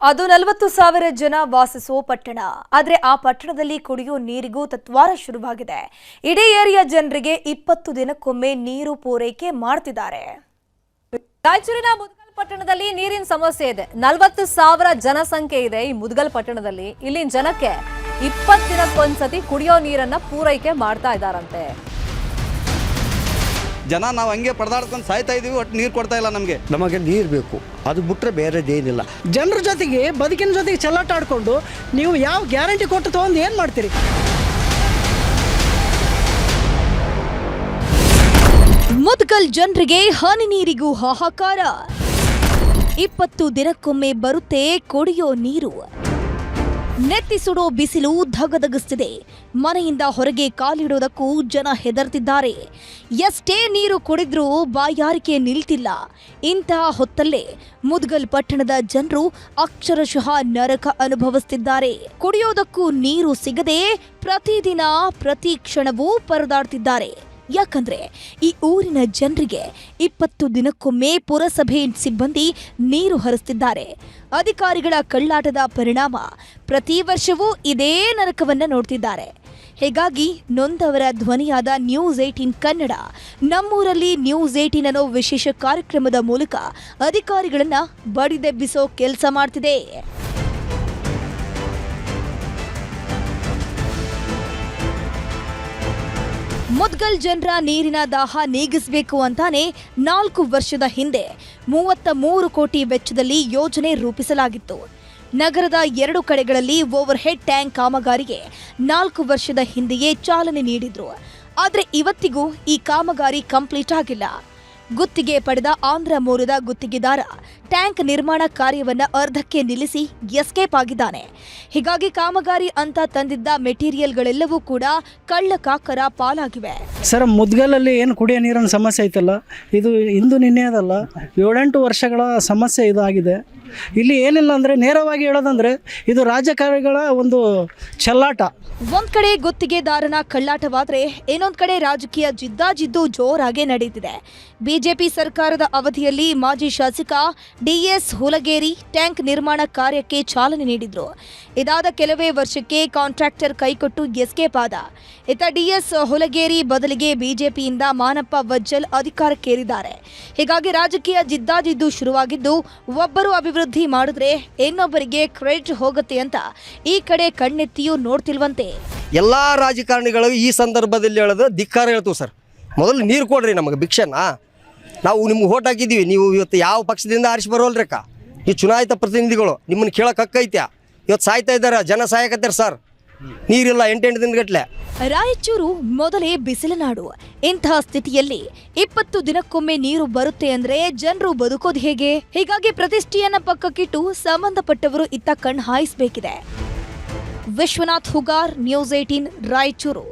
ಅದು 40,000 ಜನ ವಾಸಿಸುವ ಪಟ್ಟಣ. ಆದರೆ ಆ ಪಟ್ಟಣದಲ್ಲಿ ಕುಡಿಯೋ ನೀರಿಗೂ ತತ್ವಾರ ಶುರುವಾಗಿದೆ. ಇಡೀ ಏರಿಯಾ ಜನರಿಗೆ 20 ದಿನಕ್ಕೊಮ್ಮೆ ನೀರು ಪೂರೈಕೆ ಮಾಡ್ತಿದ್ದಾರೆ. ರಾಯಚೂರಿನ ಮುದಗಲ್ ಪಟ್ಟಣದಲ್ಲಿ ನೀರಿನ ಸಮಸ್ಯೆ ಇದೆ. 40,000 ಜನಸಂಖ್ಯೆ ಇದೆ ಈ ಮುದಗಲ್ ಪಟ್ಟಣದಲ್ಲಿ. ಇಲ್ಲಿನ ಜನಕ್ಕೆ 20 ದಿನಕ್ಕೊಂದ್ಸತಿ ಕುಡಿಯೋ ನೀರನ್ನ ಪೂರೈಕೆ ಮಾಡ್ತಾ ಇದ್ದಾರಂತೆ. ಜನ ನಾವು ಹಂಗೆ ಪಡೆದಾಡ್ಕೊಂಡು ಸಾಯ್ತಾ ಇದೀವಿ, ಒಟ್ಟು ನೀರು ಕೊಡ್ತಾ ಇಲ್ಲ ನಮಗೆ ನೀರು ಬೇಕು, ಅದು ಬಿಟ್ಟರೆ ಬೇರೆದೇನಿಲ್ಲ. ಜನರ ಜೊತೆಗೆ ಬದುಕಿನ ಜೊತೆಗೆ ಚೆಲ್ಲಾಟ ಆಡ್ಕೊಂಡು ನೀವು ಯಾವ ಗ್ಯಾರಂಟಿ ಕೊಟ್ಟು ತಗೊಂಡು ಏನು ಮಾಡ್ತೀರಿ? ಮುದಗಲ್ ಜನರಿಗೆ ಹನಿ ನೀರಿಗೂ ಹಾಹಾಕಾರ. 20 ದಿನಕ್ಕೊಮ್ಮೆ ಬರುತ್ತೆ ಕುಡಿಯೋ ನೀರು. ನೆತ್ತಿ ಸುಡೋ ಬಿಸಿಲು ಧಗಧಗಿಸ್ತಿದೆ. ಮನೆಯಿಂದ ಹೊರಗೆ ಕಾಲಿಡೋದಕ್ಕೂ ಜನ ಹೆದರ್ತಿದ್ದಾರೆ. ಎಷ್ಟೇ ನೀರು ಕುಡಿದ್ರೂ ಬಾಯಾರಿಕೆ ನಿಲ್ತಿಲ್ಲ. ಇಂತಹ ಹೊತ್ತಲ್ಲೇ ಮುದಗಲ್ ಪಟ್ಟಣದ ಜನರು ಅಕ್ಷರಶಃ ನರಕ ಅನುಭವಿಸುತ್ತಿದ್ದಾರೆ. ಕುಡಿಯೋದಕ್ಕೂ ನೀರು ಸಿಗದೆ ಪ್ರತಿದಿನ ಪ್ರತಿ ಕ್ಷಣವೂ ಪರದಾಡ್ತಿದ್ದಾರೆ. ಯಾಕಂದ್ರೆ ಈ ಊರಿನ ಜನರಿಗೆ 20 ದಿನಕ್ಕೊಮ್ಮೆ ಪುರಸಭೆ ಸಿಬ್ಬಂದಿ ನೀರು ಹರಿಸ್ತಿದ್ದಾರೆ. ಅಧಿಕಾರಿಗಳ ಕಳ್ಳಾಟದ ಪರಿಣಾಮ ಪ್ರತಿ ವರ್ಷವೂ ಇದೇ ನರಕವನ್ನ ನೋಡ್ತಿದ್ದಾರೆ. ಹೀಗಾಗಿ ನೊಂದವರ ಧ್ವನಿಯಾದ ನ್ಯೂಸ್ 18 ಕನ್ನಡ ನಮ್ಮೂರಲ್ಲಿ ನ್ಯೂಸ್ 18 ಅನ್ನೋ ವಿಶೇಷ ಕಾರ್ಯಕ್ರಮದ ಮೂಲಕ ಅಧಿಕಾರಿಗಳನ್ನ ಬಡಿದೆಬ್ಬಿಸೋ ಕೆಲಸ ಮಾಡ್ತಿದೆ. ಮುದಗಲ್ ಜನರ ನೀರಿನ ದಾಹ ನೀಗಿಸಬೇಕು ಅಂತಾನೆ 4 ವರ್ಷದ ಹಿಂದೆ 33 ಕೋಟಿ ವೆಚ್ಚದಲ್ಲಿ ಯೋಜನೆ ರೂಪಿಸಲಾಗಿತ್ತು. ನಗರದ 2 ಕಡೆಗಳಲ್ಲಿ ಓವರ್ ಹೆಡ್ ಟ್ಯಾಂಕ್ ಕಾಮಗಾರಿಗೆ 4 ವರ್ಷದ ಹಿಂದೆಯೇ ಚಾಲನೆ ನೀಡಿದ್ರು. ಆದರೆ ಇವತ್ತಿಗೂ ಈ ಕಾಮಗಾರಿ ಕಂಪ್ಲೀಟ್ ಆಗಿಲ್ಲ. ಗುತ್ತಿಗೆ ಪಡೆದ ಆಂಧ್ರ ಮೂಲದ ಗುತ್ತಿಗೆದಾರ ಟ್ಯಾಂಕ್ ನಿರ್ಮಾಣ ಕಾರ್ಯವನ್ನ ಅರ್ಧಕ್ಕೆ ನಿಲ್ಲಿಸಿ ಎಸ್ಕೇಪ್ ಆಗಿದ್ದಾನೆ. ಹೀಗಾಗಿ ಕಾಮಗಾರಿ ಅಂತ ತಂದಿದ್ದ ಮೆಟೀರಿಯಲ್ಗಳೆಲ್ಲವೂ ಕೂಡ ಕಳ್ಳಕಾಕರ ಪಾಲಾಗಿವೆ. ಸರ್, ಮುದ್ಗಲಲ್ಲಿ ಏನು ಕುಡಿಯೋ ನೀರಿನ ಸಮಸ್ಯೆ ಐತಲ್ಲ, ಇದು ಇಂದು ನಿನ್ನೆ ಅದಲ್ಲ, 7-8 ವರ್ಷಗಳ ಸಮಸ್ಯೆ ಇದಾಗಿದೆ. ಇಲ್ಲಿ ಏನಿಲ್ಲ ಅಂದರೆ ನೇರವಾಗಿ ಹೇಳೋದಂದ್ರೆ ಇದು ರಾಜಕಾರಣಿಗಳ ಒಂದು ಚೆಲ್ಲಾಟ. ಒಂದ್ ಕಡೆ ಗುತ್ತಿಗೆದಾರನ ಕಳ್ಳಾಟವಾದ್ರೆ ಇನ್ನೊಂದ್ ಕಡೆ ರಾಜಕೀಯ ಜಿದ್ದಾಜಿದ್ದು ಜೋರಾಗೆ ನಡೀತಿದೆ. ಬಿಜೆಪಿ ಸರ್ಕಾರದ ಅವಧಿಯಲ್ಲಿ ಮಾಜಿ ಶಾಸಕ ಡಿಎಸ್ ಹುಲಗೇರಿ ಟ್ಯಾಂಕ್ ನಿರ್ಮಾಣ ಕಾರ್ಯಕ್ಕೆ ಚಾಲನೆ ನೀಡಿದ್ರು. ಇದಾದ ಕೆಲವೇ ವರ್ಷಕ್ಕೆ ಕಾಂಟ್ರಾಕ್ಟರ್ ಕೈಕೊಟ್ಟು ಎಸ್ಕೇಪ್ ಆದ. ಇತ್ತ ಡಿಎಸ್ ಹುಲಗೇರಿ ಬದಲಿಗೆ ಬಿಜೆಪಿಯಿಂದ ಮಾನಪ್ಪ ವಜ್ಜಲ್ ಅಧಿಕಾರಕ್ಕೇರಿದ್ದಾರೆ. ಹೀಗಾಗಿ ರಾಜಕೀಯ ಜಿದ್ದಾಜಿದ್ದು ಶುರುವಾಗಿದ್ದು, ಒಬ್ಬರು ಅಭಿವೃದ್ಧಿ ಮಾಡಿದ್ರೆ ಇನ್ನೊಬ್ಬರಿಗೆ ಕ್ರೆಡಿಟ್ ಹೋಗುತ್ತೆ ಅಂತ ಈ ಕಡೆ ಕಣ್ಣೆತ್ತಿಯೂ ನೋಡ್ತಿಲ್ವಂತೆ. ಎಲ್ಲ ರಾಜಕಾರಣಿಗಳು ಈ ಸಂದರ್ಭದಲ್ಲಿ ಹೇಳೋದು ಧಿಕ್ಕಾರ ಹೇಳ್ತೀವಿ ಸರ್. ಮೊದಲು ನೀರು ಕೊಡ್ರಿ ನಮಗೆ ಭಿಕ್ಷೆನ. ನಾವು ನಿಮ್ಗೆ ಓಟ್ ಹಾಕಿದ್ದೀವಿ, ನೀವು ಇವತ್ತು ಯಾವ ಪಕ್ಷದಿಂದ ಆರಿಸಿ ಬರೋಲ್ರಕ್ಕ. ಈ ಚುನಾಯಿತ ಪ್ರತಿನಿಧಿಗಳು ನಿಮ್ಮನ್ನು ಕೇಳೋಕೆ ಹಕ್ಕೈತ್ಯಾ? ಇವತ್ತು ಸಾಯ್ತಾ ಇದ್ದಾರೆ, ಜನ ಸಾಯಕತ್ತಾರೆ ಸರ್. ನೀರಿಲ್ಲ 8 ದಿನಗಟ್ಟಲೆ. ರಾಯಚೂರು ಮೊದಲೇ ಬಿಸಿಲನಾಡು. ಇಂತಹ ಸ್ಥಿತಿಯಲ್ಲಿ 20 ದಿನಕ್ಕೊಮ್ಮೆ ನೀರು ಬರುತ್ತೆ ಅಂದ್ರೆ ಜನರು ಬದುಕೋದು ಹೇಗೆ? ಹೀಗಾಗಿ ಪ್ರತಿಷ್ಠೆಯನ್ನ ಪಕ್ಕಕ್ಕಿಟ್ಟು ಸಂಬಂಧಪಟ್ಟವರು ಇತ್ತ ಕಣ್ಣು ಹಾಯಿಸಬೇಕಿದೆ. ವಿಶ್ವನಾಥ್ ಹುಗಾರ್, ನ್ಯೂಸ್ 18, ರಾಯಚೂರು.